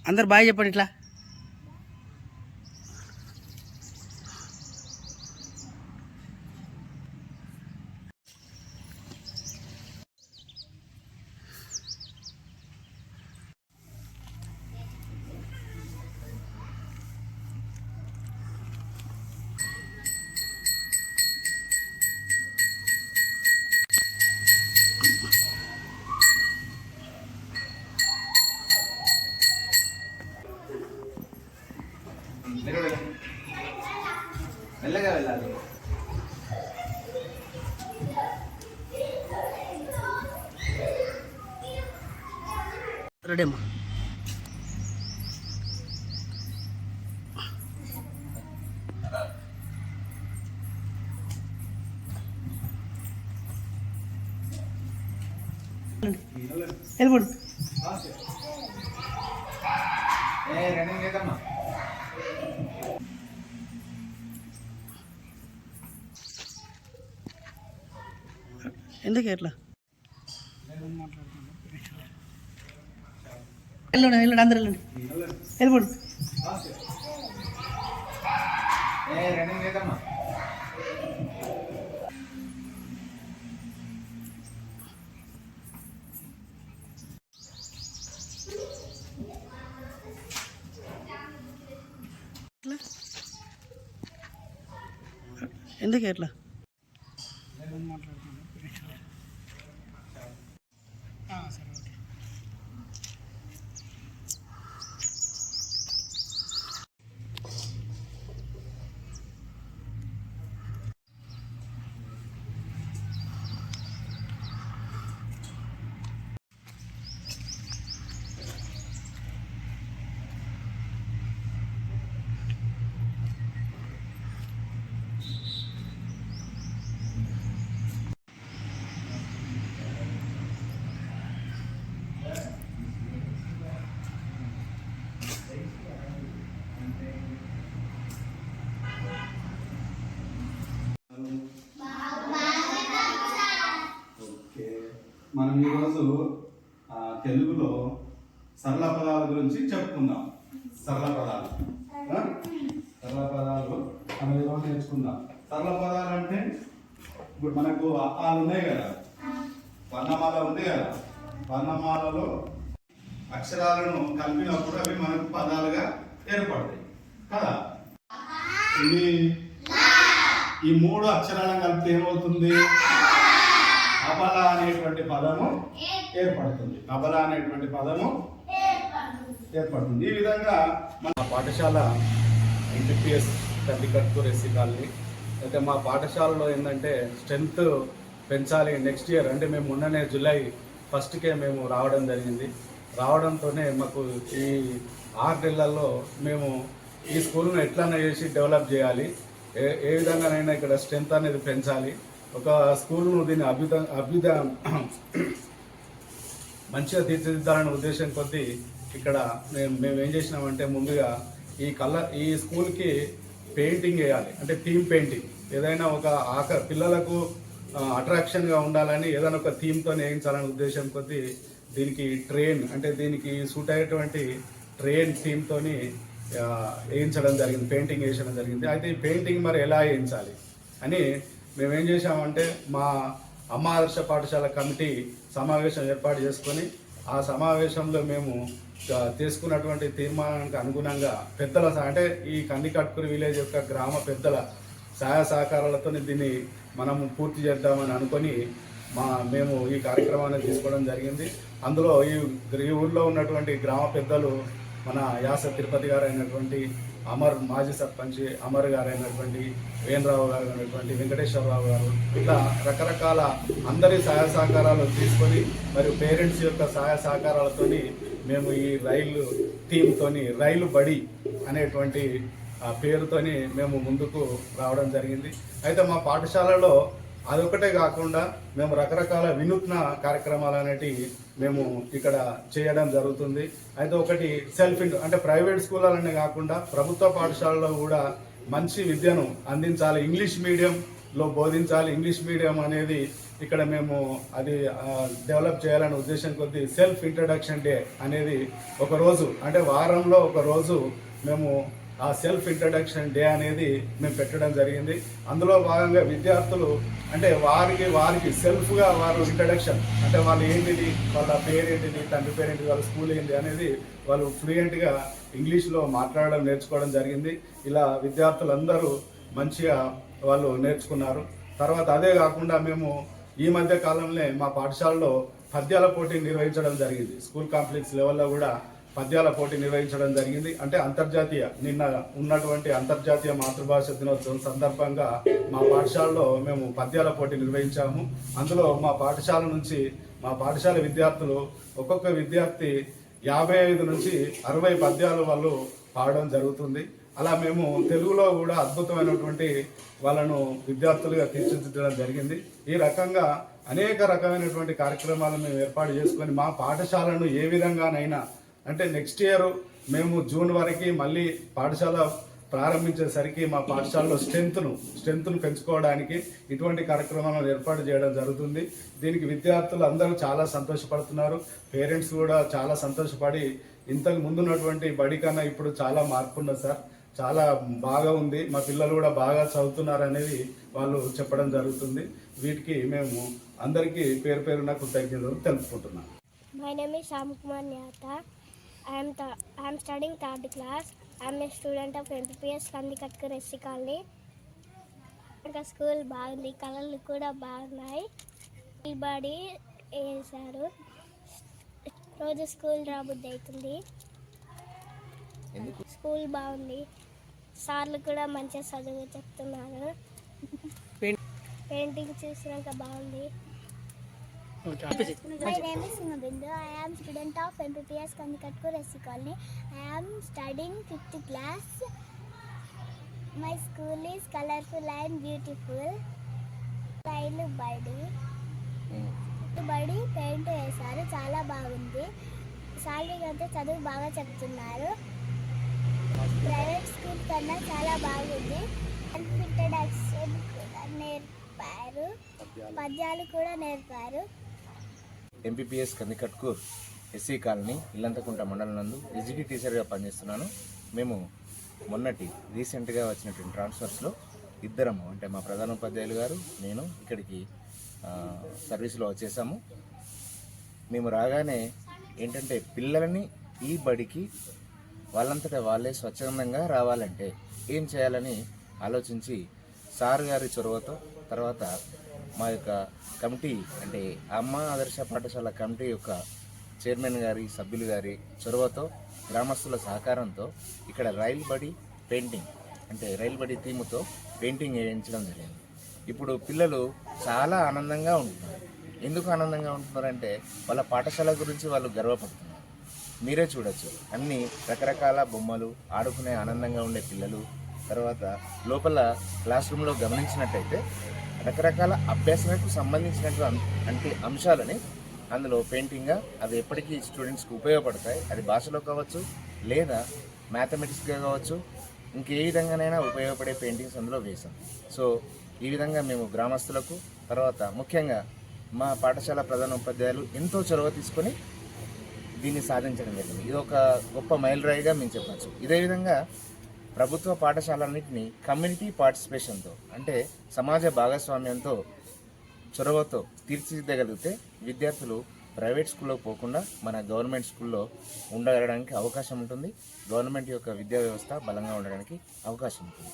అందరు బాయ్ చెప్పండి ఇట్లా. మెల్లగా వెళ్ళాలి. రెడీ అమ్మా. వెళ్ళిపోండి. రన్నింగ్ లేదమ్మా. ఎందుకు ఎట్లా వెళ్ళండి వెళ్ళండి అందరు వెళ్ళండి వెళ్ళిపోండి. రన్నింగ్ లేదమ్మా. ఎందుకు ఎట్లా మనం ఈరోజు తెలుగులో సరళ పదాల గురించి చెప్పుకుందాం. సరళ పదాలు మనం ఈరోజు నేర్చుకుందాం. సరళ పదాలు అంటే ఇప్పుడు మనకు అప్పాలు ఉన్నాయి కదా, వర్ణమాల ఉంది కదా, వర్ణమాలలో అక్షరాలను కలిపినప్పుడు అవి మనకు పదాలుగా ఏర్పడతాయి కదా. ఈ మూడు అక్షరాలను కలిపితే ఏమవుతుంది? అబల అనేటువంటి పదము ఏర్పడుతుంది. అబల అనేటువంటి పదము ఏర్పడుతుంది. ఈ విధంగా మన పాఠశాల ఎంపీపీఎస్ కందికట్కూర్ ఎస్సీ కాలనీ. అయితే మా పాఠశాలలో ఏంటంటే స్ట్రెంత్ పెంచాలి నెక్స్ట్ ఇయర్, అంటే మేము మొన్ననే జూలై 1కే మేము రావడం జరిగింది. రావడంతోనే మాకు ఈ 6 నెలల్లో మేము ఈ స్కూల్ను ఎట్లన్నా చేసి డెవలప్ చేయాలి, ఏ విధంగానైనా ఇక్కడ స్ట్రెంత్ అనేది పెంచాలి, ఒక స్కూల్ను దీన్ని మంచిగా తీర్చిదిద్దాలనే ఉద్దేశం కొద్దీ ఇక్కడ మేము ఏం చేసినామంటే ముందుగా ఈ స్కూల్కి పెయింటింగ్ వేయాలి. అంటే థీమ్ పెయింటింగ్, ఏదైనా ఒక పిల్లలకు అట్రాక్షన్గా ఉండాలని ఏదైనా ఒక థీమ్తో వేయించాలనే ఉద్దేశం కొద్దీ దీనికి దీనికి సూట్ అయ్యేటువంటి ట్రైన్ థీమ్తో వేయించడం జరిగింది, పెయింటింగ్ వేయించడం జరిగింది. అయితే ఈ పెయింటింగ్ మరి ఎలా వేయించాలి అని మేమేం చేసామంటే మా అమ్మ ఆదర్శ పాఠశాల కమిటీ సమావేశం ఏర్పాటు చేసుకొని ఆ సమావేశంలో మేము తీసుకున్నటువంటి తీర్మానానికి అనుగుణంగా పెద్దల అంటే ఈ కందికట్కూరు విలేజ్ యొక్క గ్రామ పెద్దల సహాయ సహకారాలతో దీన్ని మనము పూర్తి చేద్దామని అనుకొని మేము ఈ కార్యక్రమాన్ని తీసుకోవడం జరిగింది. అందులో ఈ ఊళ్ళో ఉన్నటువంటి గ్రామ పెద్దలు మన యాస తిరుపతి గారు అయినటువంటి అమర్, మాజీ సర్పంచ్ అమర్ గారు అయినటువంటి వేణరావు గారు అయినటువంటి వెంకటేశ్వరరావు గారు, ఇట్లా రకరకాల అందరి సహాయ సహకారాలు తీసుకొని మరియు పేరెంట్స్ యొక్క సహాయ సహకారాలతో మేము ఈ రైలు థీమ్తోని రైలు బడి అనేటువంటి పేరుతోని మేము ముందుకు రావడం జరిగింది. అయితే మా పాఠశాలలో అదొకటే కాకుండా మేము రకరకాల వినూత్న కార్యక్రమాలు అనేటివి మేము ఇక్కడ చేయడం జరుగుతుంది. అయితే ఒకటి అంటే ప్రైవేట్ స్కూళ్ళనే కాకుండా ప్రభుత్వ పాఠశాలలో కూడా మంచి విద్యను అందించాలి, ఇంగ్లీష్ మీడియంలో బోధించాలి. ఇంగ్లీష్ మీడియం అనేది ఇక్కడ మేము అది డెవలప్ చేయాలనే ఉద్దేశం కొద్దీ సెల్ఫ్ ఇంట్రడక్షన్ డే అనేది ఒక రోజు, అంటే వారంలో ఒక రోజు మేము ఆ సెల్ఫ్ ఇంట్రడక్షన్ డే అనేది మేము పెట్టడం జరిగింది. అందులో భాగంగా విద్యార్థులు అంటే వారికి సెల్ఫ్గా వారు ఇంట్రడక్షన్, అంటే వాళ్ళు ఏంటిది, వాళ్ళ పేరేంటిది, తండ్రి పేరేంటిది, వాళ్ళ స్కూల్ ఏంటి అనేది వాళ్ళు ఫ్లూయెంట్గా ఇంగ్లీష్లో మాట్లాడడం నేర్చుకోవడం జరిగింది. ఇలా విద్యార్థులందరూ మంచిగా వాళ్ళు నేర్చుకున్నారు. తర్వాత అదే కాకుండా మేము ఈ మధ్య కాలంలో మా పాఠశాలలో పద్యాల పోటీ నిర్వహించడం జరిగింది. స్కూల్ కాంప్లెక్స్ లెవెల్లో కూడా పద్యాల పోటీ నిర్వహించడం జరిగింది. అంటే నిన్న ఉన్నటువంటి అంతర్జాతీయ మాతృభాష దినోత్సవం సందర్భంగా మా పాఠశాలలో మేము పద్యాల పోటీ నిర్వహించాము. అందులో మా పాఠశాల విద్యార్థులు ఒక్కొక్క విద్యార్థి 55 నుంచి 60 పద్యాలు వాళ్ళు పాడడం జరుగుతుంది. అలా మేము తెలుగులో కూడా అద్భుతమైనటువంటి వాళ్ళను విద్యార్థులుగా తీర్చిదిద్దడం జరిగింది. ఈ రకంగా అనేక రకమైనటువంటి కార్యక్రమాలను మేము ఏర్పాటు చేసుకొని మా పాఠశాలను ఏ విధంగానైనా, అంటే నెక్స్ట్ ఇయర్ మేము జూన్ వరకు మళ్ళీ పాఠశాల ప్రారంభించేసరికి మా పాఠశాలలో స్ట్రెంత్ను పెంచుకోవడానికి ఇటువంటి కార్యక్రమాలను ఏర్పాటు చేయడం జరుగుతుంది. దీనికి విద్యార్థులు అందరూ చాలా సంతోషపడుతున్నారు. పేరెంట్స్ కూడా చాలా సంతోషపడి ఇంతకు ముందున్నటువంటి బడి కన్నా ఇప్పుడు చాలా మార్పు ఉన్నది సార్, చాలా బాగా ఉంది, మా పిల్లలు కూడా బాగా చదువుతున్నారు అనేది వాళ్ళు చెప్పడం జరుగుతుంది. వీటికి మేము అందరికీ పేరు పేరున కృతజ్ఞతలు తెలుపుకుంటున్నాం. My name is Shyam Kumar Nyata. I am studying 3rd class. I am a student of MPPS Kandikatkar SC Colony. ఇంకా స్కూల్ బాగుంది, కలర్లు కూడా బాగున్నాయి. నిలబడి వేశారు, రోజు స్కూల్ రాబుద్ది అవుతుంది. స్కూల్ బాగుంది, సార్లు కూడా మంచిగా చదువు చెప్తున్నారు. పెయింటింగ్ చూసినాక బాగుంది. My name is Sunabindu. I am student of MPPS Kandikatkar SC Colony. I am studying 5th class. My school is colorful and beautiful. Style బడి పెయింట్ వేశారు, చాలా బాగుంది. సాలరీ కంటే చదువు బాగా చెప్తున్నారు. ప్రైవేట్ స్కూల్ కన్నా చాలా బాగుంది. ఇంట్రడక్షన్ కూడా నేర్పారు, పద్యాలు కూడా నేర్పారు. ఎంపీపీఎస్ కందికట్కూర్ ఎస్సీ కాలనీ ఇల్లంతకుంట మండలం నందు ఎగ్జిక్యూటివ్ టీచర్గా పనిచేస్తున్నాను. మేము రీసెంట్గా వచ్చినటువంటి ట్రాన్స్ఫర్స్లో ఇద్దరము, అంటే మా ప్రధానోపాధ్యాయులు గారు, నేను ఇక్కడికి సర్వీస్లో వచ్చేసాము. మేము రాగానే ఏంటంటే పిల్లలని ఈ బడికి వాళ్ళంతటా వాళ్ళే స్వచ్ఛందంగా రావాలంటే ఏం చేయాలని ఆలోచించి సార్ గారి చొరవతో, తర్వాత మా యొక్క కమిటీ, అంటే అమ్మ ఆదర్శ పాఠశాల కమిటీ యొక్క చైర్మన్ గారి, సభ్యులు గారి చొరవతో, గ్రామస్తుల సహకారంతో ఇక్కడ రైలు బడి పెయింటింగ్, అంటే రైలు బడి థీమ్తో పెయింటింగ్ వేయించడం జరిగింది. ఇప్పుడు పిల్లలు చాలా ఆనందంగా ఉంటున్నారు. ఎందుకు ఆనందంగా ఉంటున్నారంటే వాళ్ళ పాఠశాల గురించి వాళ్ళు గర్వపడుతున్నారు. మీరే చూడొచ్చు, అన్ని రకరకాల బొమ్మలు, ఆడుకునే ఆనందంగా ఉండే పిల్లలు. తర్వాత లోపల క్లాస్ రూమ్లో గమనించినట్టయితే రకరకాల అభ్యాసాలకు సంబంధించినటువంటి అంశాలని అందులో పెయింటింగ్గా అవి ఎప్పటికీ స్టూడెంట్స్కి ఉపయోగపడతాయి. అది భాషలో కావచ్చు, లేదా మ్యాథమెటిక్స్గా కావచ్చు, ఇంకే విధంగానైనా ఉపయోగపడే పెయింటింగ్స్ అందులో వేసాం. సో ఈ విధంగా మేము గ్రామస్తులకు, తర్వాత ముఖ్యంగా మా పాఠశాల ప్రధానోపాధ్యాయులు ఎంతో చొరవ తీసుకొని దీన్ని సాధించడం జరిగింది. ఇది ఒక గొప్ప మైలురాయిగా మేము చెప్పచ్చు. ఇదే విధంగా ప్రభుత్వ పాఠశాలన్నింటినీ కమ్యూనిటీ పార్టిసిపేషన్తో, అంటే సమాజ భాగస్వామ్యంతో, చొరవతో తీర్చిదిద్దగలిగితే విద్యార్థులు ప్రైవేట్ స్కూల్లో పోకుండా మన గవర్నమెంట్ స్కూల్లో ఉండగలడానికి అవకాశం ఉంటుంది. గవర్నమెంట్ యొక్క విద్యా వ్యవస్థ బలంగా ఉండడానికి అవకాశం ఉంటుంది.